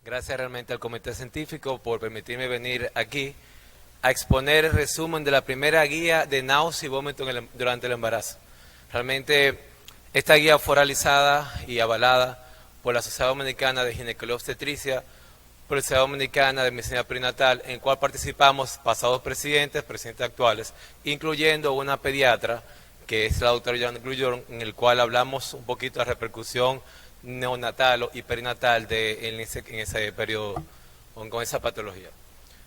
Gracias realmente al Comité Científico por permitirme venir aquí a exponer el resumen de la primera guía de náusea y vómito durante el embarazo. Realmente esta guía fue realizada y avalada por la Sociedad Dominicana de Ginecología y Obstetricia, por la Sociedad Dominicana de Medicina Perinatal, en el cual participamos pasados presidentes actuales, incluyendo una pediatra, que es la doctora Joana Grullón, en el cual hablamos un poquito de la repercusión neonatal y perinatal en ese periodo con esa patología.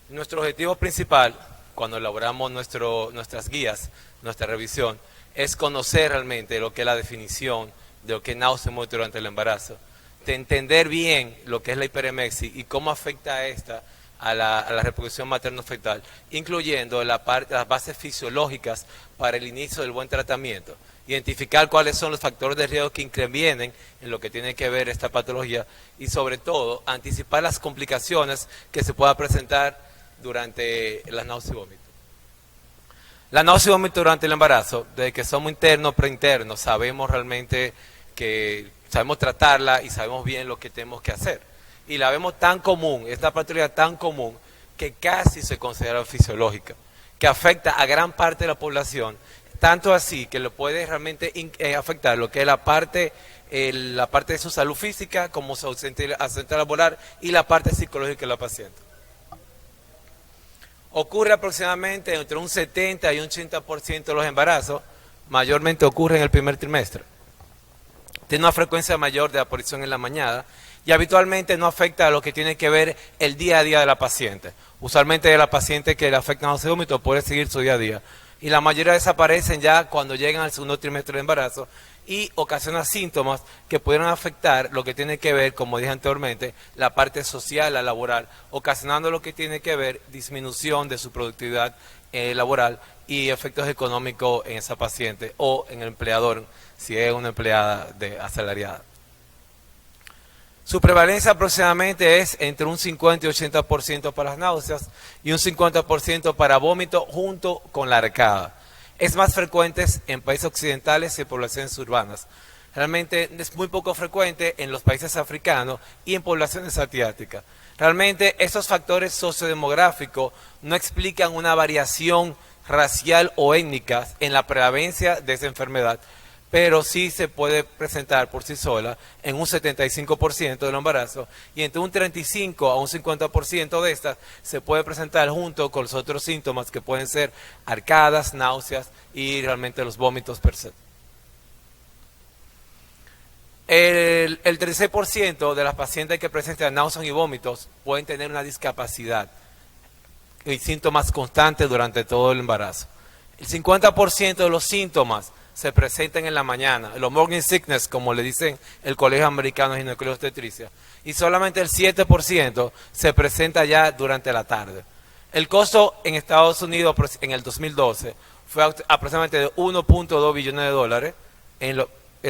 Nuestro objetivo principal, cuando elaboramos nuestras guías, nuestra revisión, es conocer realmente lo que es la definición de lo que es náusea y vómito durante el embarazo, de entender bien lo que es la hiperemexia y cómo afecta esta a la reproducción materno-fetal, incluyendo las bases fisiológicas para el inicio del buen tratamiento, identificar cuáles son los factores de riesgo que intervienen en lo que tiene que ver esta patología y sobre todo anticipar las complicaciones que se puedan presentar durante la náusea y vómito. La náusea y vómito durante el embarazo, desde que somos internos, preinternos, sabemos realmente que sabemos tratarla y sabemos bien lo que tenemos que hacer. Y la vemos tan común, esta patología tan común, que casi se considera fisiológica, que afecta a gran parte de la población, tanto así que lo puede realmente afectar lo que es la parte de su salud física, como su accidente laboral y la parte psicológica de la paciente. Ocurre aproximadamente entre un 70 y un 80% de los embarazos, mayormente ocurre en el primer trimestre. Tiene una frecuencia mayor de aparición en la mañana y habitualmente no afecta a lo que tiene que ver el día a día de la paciente. Usualmente a la paciente que le afecta náusea y vómito puede seguir su día a día. Y la mayoría desaparecen ya cuando llegan al segundo trimestre de embarazo y ocasionan síntomas que pudieran afectar lo que tiene que ver, como dije anteriormente, la parte social, la laboral, ocasionando lo que tiene que ver disminución de su productividad laboral y efectos económicos en esa paciente o en el empleador, si es una empleada asalariada. Su prevalencia aproximadamente es entre un 50 y 80% para las náuseas y un 50% para vómito junto con la arcada. Es más frecuente en países occidentales y en poblaciones urbanas. Realmente es muy poco frecuente en los países africanos y en poblaciones asiáticas. Realmente esos factores sociodemográficos no explican una variación racial o étnica en la prevalencia de esa enfermedad, pero sí se puede presentar por sí sola en un 75% del embarazo y entre un 35 a un 50% de estas se puede presentar junto con los otros síntomas que pueden ser arcadas, náuseas y realmente los vómitos per se. El 36% de las pacientes que presentan náuseas y vómitos pueden tener una discapacidad y síntomas constantes durante todo el embarazo. El 50% de los síntomas se presentan en la mañana, los morning sickness, como le dicen el Colegio Americano de Ginecología y Obstetricia, y solamente el 7% se presenta ya durante la tarde. El costo en Estados Unidos en el 2012 fue aproximadamente de 1.2 billones de dólares en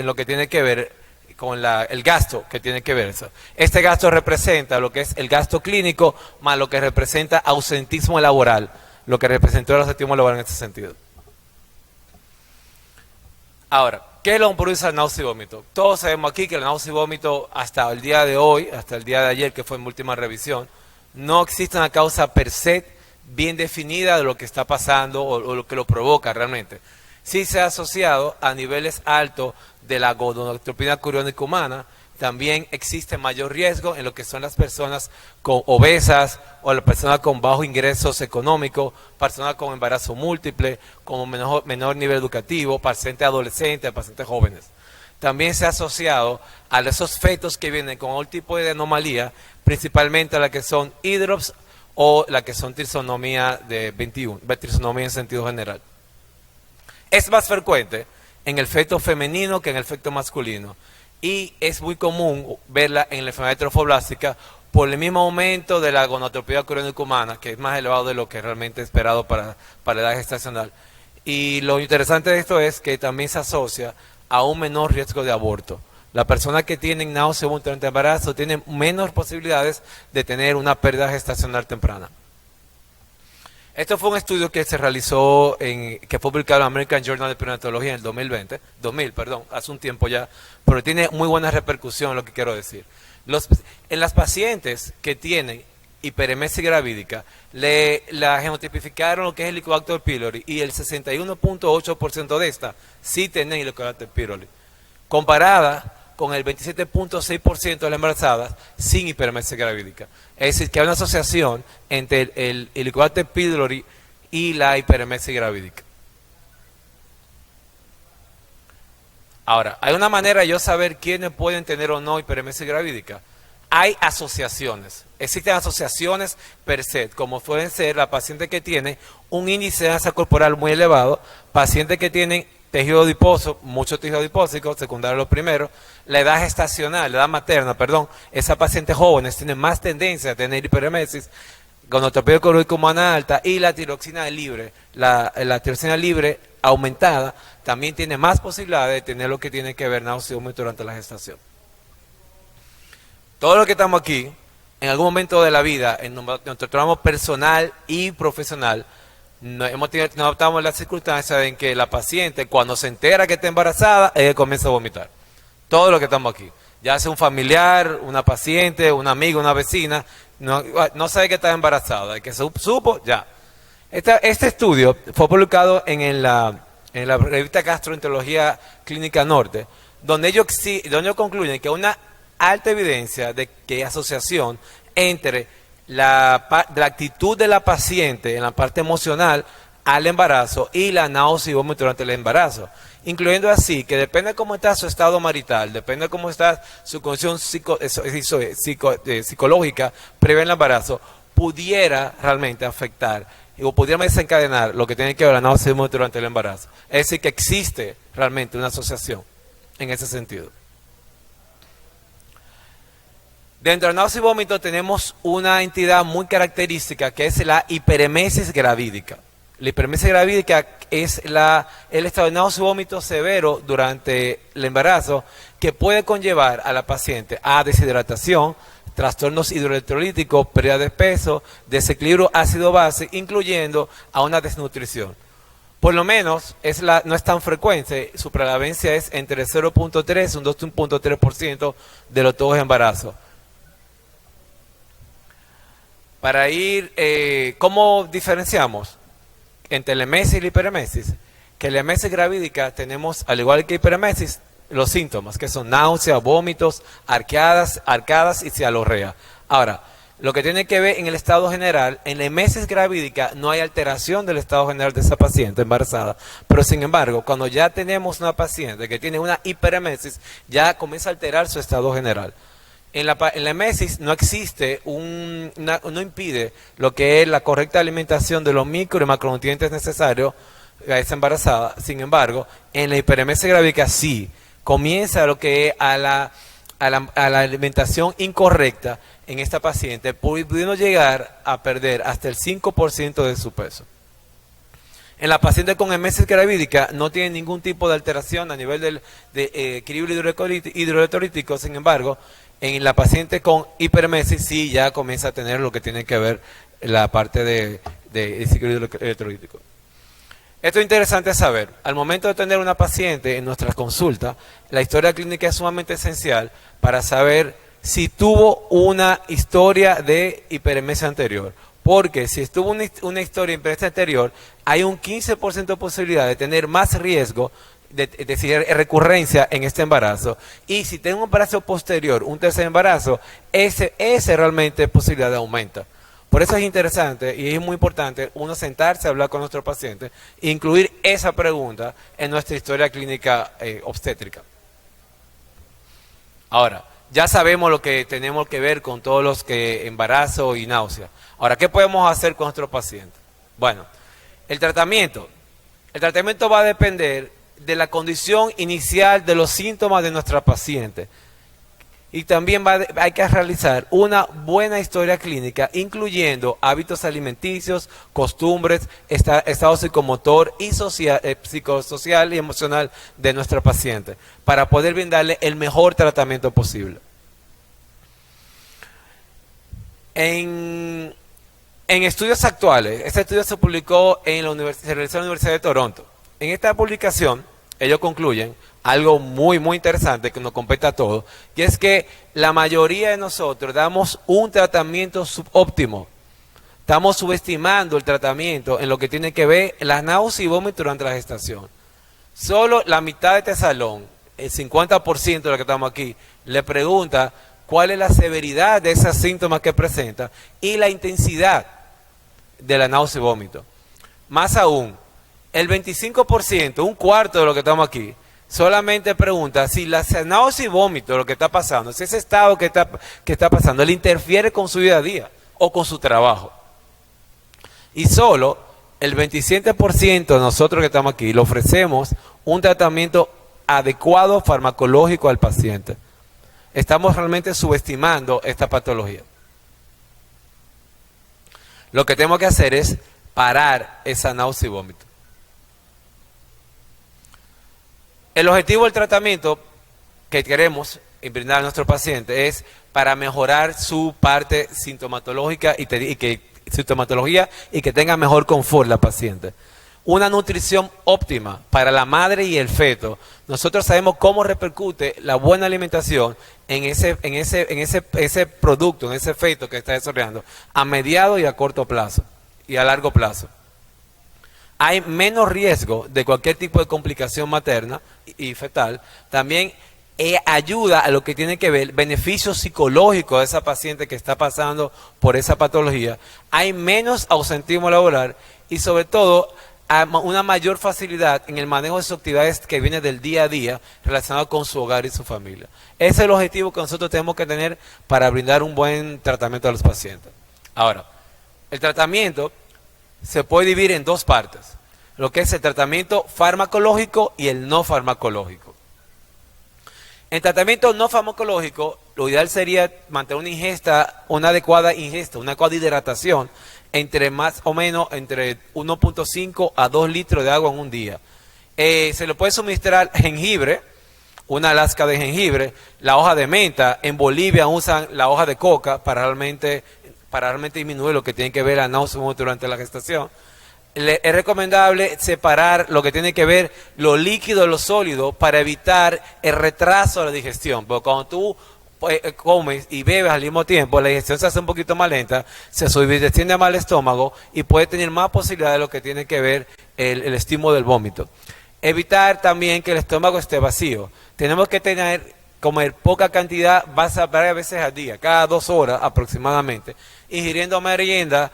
lo que tiene que ver con el gasto que tiene que ver eso. Este gasto representa lo que es el gasto clínico más lo que representa ausentismo laboral, lo que representó el ausentismo laboral en este sentido. Ahora, ¿qué es lo que produce el náusea y vómito? Todos sabemos aquí que el náusea y vómito hasta el día de hoy, hasta el día de ayer, que fue mi última revisión, no existe una causa per se bien definida de lo que está pasando o lo que lo provoca realmente. Sí se ha asociado a niveles altos de la gonadotropina coriónica humana. También existe mayor riesgo en lo que son las personas obesas o las personas con bajo ingresos económicos, personas con embarazo múltiple, con menor nivel educativo, pacientes adolescentes, pacientes jóvenes. También se ha asociado a esos fetos que vienen con algún tipo de anomalía, principalmente a las que son hidrops o las que son trisonomía de 21, trisonomía en sentido general. Es más frecuente en el feto femenino que en el feto masculino. Y es muy común verla en la enfermedad trofoblástica por el mismo aumento de la gonadotropía coriónica humana, que es más elevado de lo que realmente es esperado para la edad gestacional. Y lo interesante de esto es que también se asocia a un menor riesgo de aborto. Las personas que tienen náusea durante el embarazo tienen menos posibilidades de tener una pérdida gestacional temprana. Esto fue un estudio que se realizó, que fue publicado en American Journal of Perinatología en el 2000, hace un tiempo ya, pero tiene muy buena repercusión lo que quiero decir. Los, en las pacientes que tienen hiperemesis gravídica, la genotipificaron lo que es el Helicobacter pylori y el 61.8% de esta sí tienen Helicobacter pylori, comparada con el 27.6% de las embarazadas sin hiperemesis gravídica. Es decir, que hay una asociación entre el Helicobacter pylori y la hiperemesis gravídica. Ahora, hay una manera de yo saber quiénes pueden tener o no hiperemesis gravídica. Hay asociaciones, existen asociaciones per se, como pueden ser la paciente que tiene un índice de masa corporal muy elevado, pacientes que tienen tejido adiposo, mucho tejido adipósico, secundario lo primero, la edad gestacional, la edad materna, perdón, esas pacientes jóvenes tienen más tendencia a tener hiperemesis, gonotropía coroica humana alta y la tiroxina libre, la tiroxina libre aumentada, también tiene más posibilidades de tener lo que tiene que ver náusea y vómito durante la gestación. Todos los que estamos aquí, en algún momento de la vida, en nuestro trabajo personal y profesional, nos adaptamos la circunstancia en que la paciente, cuando se entera que está embarazada, ella comienza a vomitar. Todos los que estamos aquí, ya sea un familiar, una paciente, una amiga, una vecina, no sabe que está embarazada, que supo, ya. Este estudio fue publicado en la revista Gastroenterología Clínica Norte, donde ellos concluyen que una alta evidencia de que hay asociación entre la actitud de la paciente en la parte emocional al embarazo y la náusea y vómito durante el embarazo, incluyendo así que depende de cómo está su estado marital, depende de cómo está su condición psicológica previa al embarazo, pudiera realmente afectar o pudiera desencadenar lo que tiene que ver la náusea y vómito durante el embarazo. Es decir, que existe realmente una asociación en ese sentido. Dentro del náusea y vómito tenemos una entidad muy característica que es la hiperemesis gravídica. La hiperemesis gravídica es el estado de náusea y vómito severo durante el embarazo que puede conllevar a la paciente a deshidratación, trastornos hidroelectrolíticos, pérdida de peso, desequilibrio ácido-base, incluyendo a una desnutrición. Por lo menos no es tan frecuente, su prevalencia es entre 0.3 y un 2.3% de los todos embarazos. Para ir, ¿cómo diferenciamos entre la emesis y la hiperemesis? Que la emesis gravídica tenemos, al igual que hiperemesis, los síntomas, que son náuseas, vómitos, arcadas y cialorrea. Ahora, lo que tiene que ver en el estado general, en la emesis gravídica no hay alteración del estado general de esa paciente embarazada, pero sin embargo, cuando ya tenemos una paciente que tiene una hiperemesis, ya comienza a alterar su estado general. En la emesis no existe, no impide lo que es la correcta alimentación de los micro y macronutrientes necesarios a esa embarazada. Sin embargo, en la hiperemesis gravídica sí, comienza lo que es a la alimentación incorrecta en esta paciente, pudiendo llegar a perder hasta el 5% de su peso. En la paciente con emesis gravídica no tiene ningún tipo de alteración a nivel de equilibrio hidroelectrolítico, sin embargo, en la paciente con hiperemesis sí ya comienza a tener lo que tiene que ver la parte de equilibrio electrolítico. Esto es interesante saber. Al momento de tener una paciente en nuestra consulta, la historia clínica es sumamente esencial para saber si tuvo una historia de hiperemesis anterior. Porque si estuvo una historia de hiperemesis anterior, hay un 15% de posibilidad de tener más riesgo de decir recurrencia en este embarazo. Y si tiene un embarazo posterior, un tercer embarazo, ese realmente posibilidad de aumenta. Por eso es interesante y es muy importante uno sentarse a hablar con nuestro paciente e incluir esa pregunta en nuestra historia clínica obstétrica. Ahora, ya sabemos lo que tenemos que ver con todos los que embarazo y náusea. Ahora, ¿qué podemos hacer con nuestro paciente? Bueno, el tratamiento va a depender de la condición inicial de los síntomas de nuestra paciente. Y también hay que realizar una buena historia clínica, incluyendo hábitos alimenticios, costumbres, estado psicomotor y psicosocial y emocional de nuestra paciente, para poder brindarle el mejor tratamiento posible. En estudios actuales, este estudio se publicó se realizó en la Universidad de Toronto. En esta publicación ellos concluyen algo muy, muy interesante que nos compete a todos, y es que la mayoría de nosotros damos un tratamiento subóptimo. Estamos subestimando el tratamiento en lo que tiene que ver las náuseas y vómitos durante la gestación. Solo la mitad de este salón, el 50% de los que estamos aquí, le pregunta cuál es la severidad de esos síntomas que presenta y la intensidad de la náusea y vómito. Más aún, el 25%, un cuarto de los que estamos aquí, solamente pregunta si la náusea y vómito, lo que está pasando, si ese estado que está pasando, le interfiere con su día a día o con su trabajo. Y solo el 27% de nosotros que estamos aquí le ofrecemos un tratamiento adecuado farmacológico al paciente. Estamos realmente subestimando esta patología. Lo que tenemos que hacer es parar esa náusea y vómito. El objetivo del tratamiento que queremos brindar a nuestro paciente es para mejorar su parte sintomatológica y que tenga mejor confort la paciente. Una nutrición óptima para la madre y el feto. Nosotros sabemos cómo repercute la buena alimentación en ese producto, en ese feto que está desarrollando, a mediado y a corto plazo y a largo plazo. Hay menos riesgo de cualquier tipo de complicación materna y fetal. También ayuda a lo que tiene que ver el beneficio psicológico de esa paciente que está pasando por esa patología. Hay menos ausentismo laboral y sobre todo una mayor facilidad en el manejo de sus actividades que viene del día a día relacionado con su hogar y su familia. Ese es el objetivo que nosotros tenemos que tener para brindar un buen tratamiento a los pacientes. Ahora, el tratamiento se puede dividir en dos partes, lo que es el tratamiento farmacológico y el no farmacológico. En tratamiento no farmacológico, lo ideal sería mantener una adecuada hidratación entre más o menos entre 1.5 a 2 litros de agua en un día. Se le puede suministrar jengibre, una lasca de jengibre, la hoja de menta. En Bolivia usan la hoja de coca para realmente disminuir lo que tiene que ver la náusea durante la gestación. Es recomendable separar lo que tiene que ver lo líquido de lo sólido para evitar el retraso de la digestión. Porque cuando tú comes y bebes al mismo tiempo, la digestión se hace un poquito más lenta, se subdestiende más al estómago y puede tener más posibilidad de lo que tiene que ver el estímulo del vómito. Evitar también que el estómago esté vacío. Tenemos que comer poca cantidad, varias veces al día, cada 2 horas aproximadamente, ingiriendo merienda,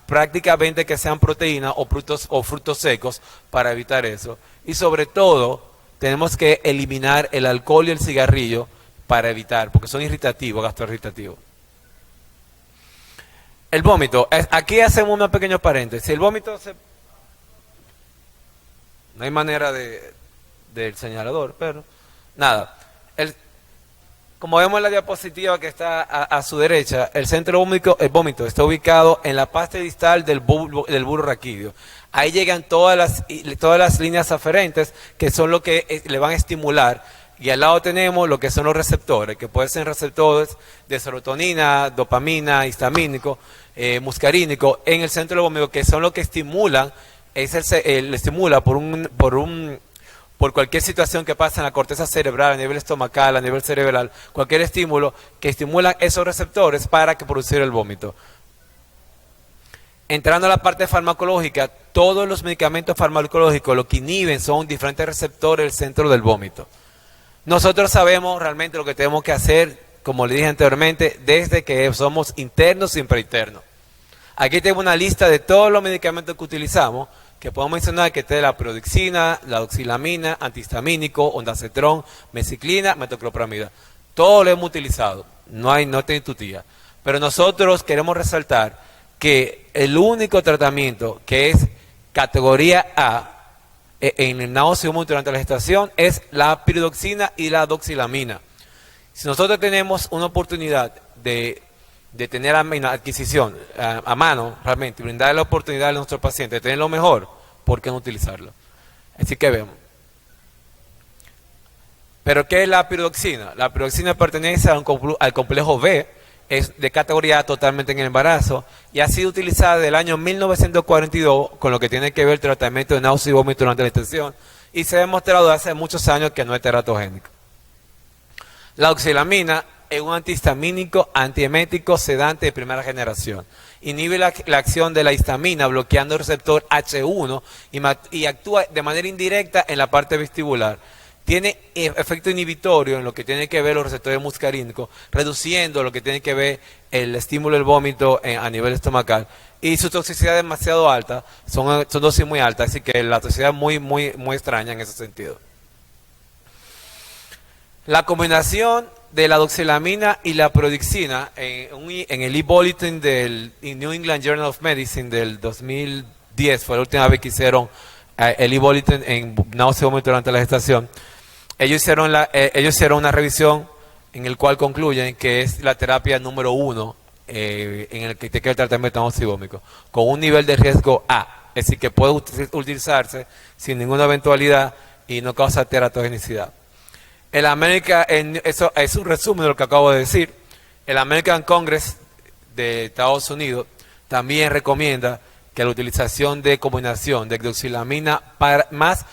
prácticamente que sean proteínas o frutos secos para evitar eso. Y sobre todo, tenemos que eliminar el alcohol y el cigarrillo para evitar, porque son irritativos, gastroirritativos. El vómito, aquí hacemos un pequeño paréntesis. El vómito no hay manera del señalador, pero nada. Como vemos en la diapositiva que está a su derecha, el centro el vómito está ubicado en la parte distal del bulbo raquídeo. Ahí llegan todas las líneas aferentes que son lo que le van a estimular. Y al lado tenemos lo que son los receptores, que pueden ser receptores de serotonina, dopamina, histamínico, muscarínico, en el centro del vómito, que son los que estimulan, estimula por cualquier situación que pasa en la corteza cerebral, a nivel estomacal, a nivel cerebral, cualquier estímulo que estimulan esos receptores para que producir el vómito. Entrando a la parte farmacológica, todos los medicamentos farmacológicos lo que inhiben son diferentes receptores del centro del vómito. Nosotros sabemos realmente lo que tenemos que hacer, como le dije anteriormente, desde que somos internos y intrainternos. Aquí tengo una lista de todos los medicamentos que utilizamos, que podemos mencionar que está la priodixina, la doxilamina, antihistamínico, ondansetron, mesiclina, metoclopramida. Todo lo hemos utilizado, no tiene tutía. Pero nosotros queremos resaltar que el único tratamiento que es categoría A en el náusea y vómito durante la gestación es la piridoxina y la doxilamina. Si nosotros tenemos una oportunidad de tener adquisición a mano, realmente, brindar la oportunidad a nuestros pacientes de tener lo mejor, ¿por qué no utilizarlo? Así que vemos. ¿Pero qué es la piridoxina? La piridoxina pertenece al complejo B, es de categoría A totalmente en el embarazo y ha sido utilizada desde el año 1942 con lo que tiene que ver el tratamiento de náusea y vómito durante la gestación y se ha demostrado hace muchos años que no es teratogénico. La oxilamina es un antihistamínico, antiemético, sedante de primera generación. Inhibe la acción de la histamina bloqueando el receptor H1 y actúa de manera indirecta en la parte vestibular. Tiene efecto inhibitorio en lo que tiene que ver los receptores muscarínicos, reduciendo lo que tiene que ver el estímulo del vómito a nivel estomacal. Y su toxicidad es demasiado alta, son dosis muy altas, así que la toxicidad es muy extraña en ese sentido. La combinación de la doxilamina y la prodixina en el e-bulletin del New England Journal of Medicine del 2010, fue la última vez que hicieron el e-bulletin en náusea y vómito durante la gestación. Ellos hicieron una revisión en el cual concluyen que es la terapia número 1 en el que te queda el tratamiento de náusea y vómito, con un nivel de riesgo A, es decir, que puede utilizarse sin ninguna eventualidad y no causa teratogenicidad. Eso es un resumen de lo que acabo de decir. El American Congress de Estados Unidos también recomienda que la utilización de combinación de doxilamina más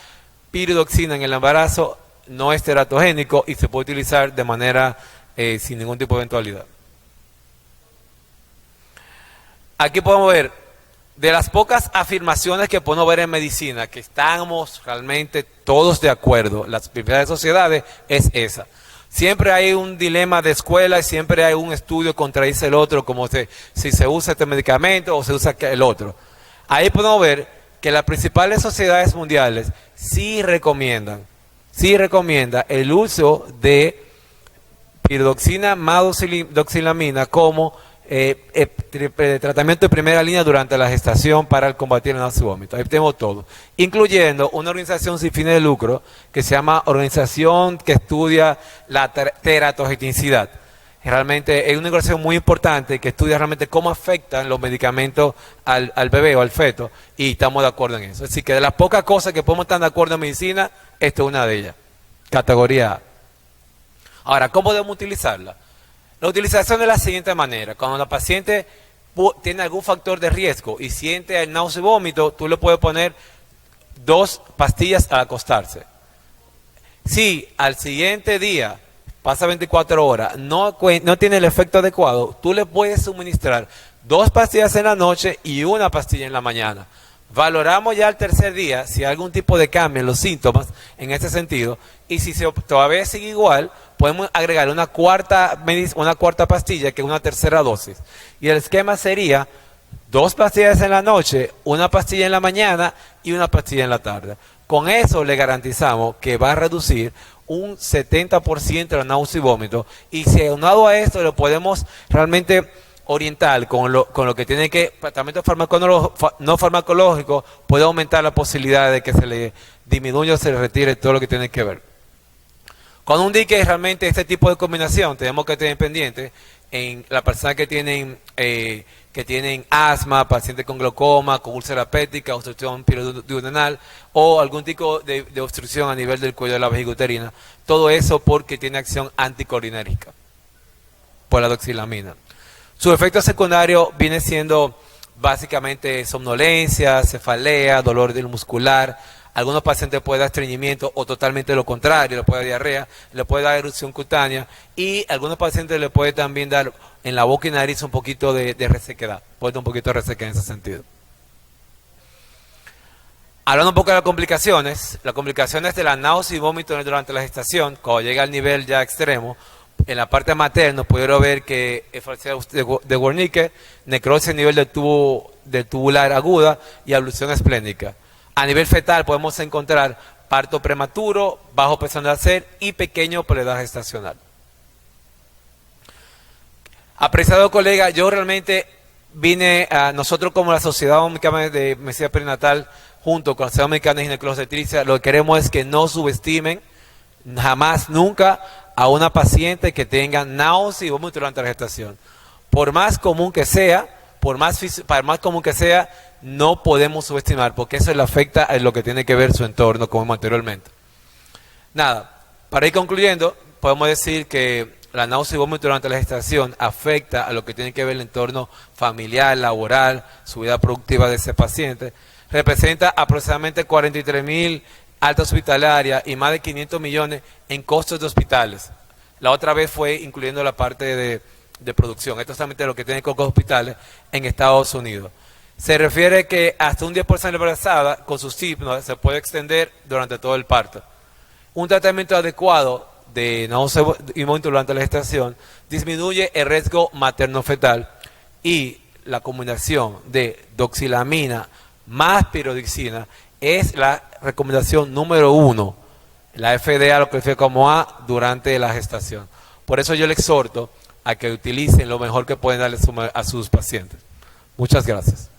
piridoxina en el embarazo no es teratogénico y se puede utilizar de manera sin ningún tipo de eventualidad. Aquí podemos ver, de las pocas afirmaciones que podemos ver en medicina, que estamos realmente todos de acuerdo, las principales sociedades, es esa. Siempre hay un dilema de escuela y siempre hay un estudio que contradice el otro, como si se usa este medicamento o se usa el otro. Ahí podemos ver que las principales sociedades mundiales sí recomiendan el uso de piridoxina más doxilamina como tratamiento de primera línea durante la gestación para combatir el náusea y vómito. Ahí tenemos todo, incluyendo una organización sin fines de lucro que se llama Organización que Estudia la Teratogenicidad. Realmente es una organización muy importante que estudia realmente cómo afectan los medicamentos al bebé o al feto, y estamos de acuerdo en eso. Así que de las pocas cosas que podemos estar de acuerdo en medicina, esta es una de ellas. Categoría A. Ahora, ¿cómo debemos utilizarla? La utilización de la siguiente manera: cuando la paciente tiene algún factor de riesgo y siente el náusea y vómito, tú le puedes poner 2 pastillas al acostarse. Si al siguiente día pasa 24 horas, no tiene el efecto adecuado, tú le puedes suministrar 2 pastillas en la noche y 1 pastilla en la mañana. Valoramos ya al tercer día si hay algún tipo de cambio en los síntomas en ese sentido, y si todavía sigue igual, podemos agregar una cuarta pastilla, que es una tercera dosis. Y el esquema sería 2 pastillas en la noche, 1 pastilla en la mañana y 1 pastilla en la tarde. Con eso le garantizamos que va a reducir un 70% de la náusea y vómito, y si aunado a esto lo podemos realmente oriental con lo que tiene que tratamiento no farmacológico, puede aumentar la posibilidad de que se le disminuya o se le retire todo lo que tiene que ver. Cuando un dique realmente este tipo de combinación, tenemos que tener pendiente en las personas que tienen asma, pacientes con glaucoma, con úlcera péptica, obstrucción periduodenal o algún tipo de obstrucción a nivel del cuello de la vejiga uterina. Todo eso porque tiene acción anticolinérgica por la doxilamina. Su efecto secundario viene siendo básicamente somnolencia, cefalea, dolor muscular. Algunos pacientes pueden dar estreñimiento o totalmente lo contrario, le puede dar diarrea, le puede dar erupción cutánea, y algunos pacientes le puede también dar en la boca y nariz un poquito de resequedad, puede dar un poquito de resequedad en ese sentido. Hablando un poco de las complicaciones de la náusea y vómito durante la gestación, cuando llega al nivel ya extremo, en la parte materna pudieron ver que falsedad de Wernicke, necrosis a nivel del tubular aguda y ablución esplénica. A nivel fetal podemos encontrar parto prematuro, bajo peso nacer y pequeño por edad gestacional. Apreciado colega, yo realmente nosotros como la Sociedad Dominicana de Medicina Perinatal, junto con la Sociedad Dominicana de Ginecología y Obstetricia, lo que queremos es que no subestimen jamás, nunca, a una paciente que tenga náusea y vómito durante la gestación. Por más común que sea, no podemos subestimar, porque eso le afecta a lo que tiene que ver su entorno, como anteriormente. Nada, para ir concluyendo, podemos decir que la náusea y vómito durante la gestación afecta a lo que tiene que ver el entorno familiar, laboral, su vida productiva de ese paciente. Representa aproximadamente 43,000 alta hospitalaria y más de 500 millones en costos de hospitales. La otra vez fue incluyendo la parte de producción. Esto es solamente lo que tienen con los hospitales en Estados Unidos. Se refiere que hasta un 10% de la embarazada con sus signos se puede extender durante todo el parto. Un tratamiento adecuado de náusea y vómito durante la gestación disminuye el riesgo materno-fetal, y la combinación de doxilamina más piroxicina es la recomendación número 1. La FDA lo prefiere como A durante la gestación. Por eso yo le exhorto a que utilicen lo mejor que pueden darle a sus pacientes. Muchas gracias.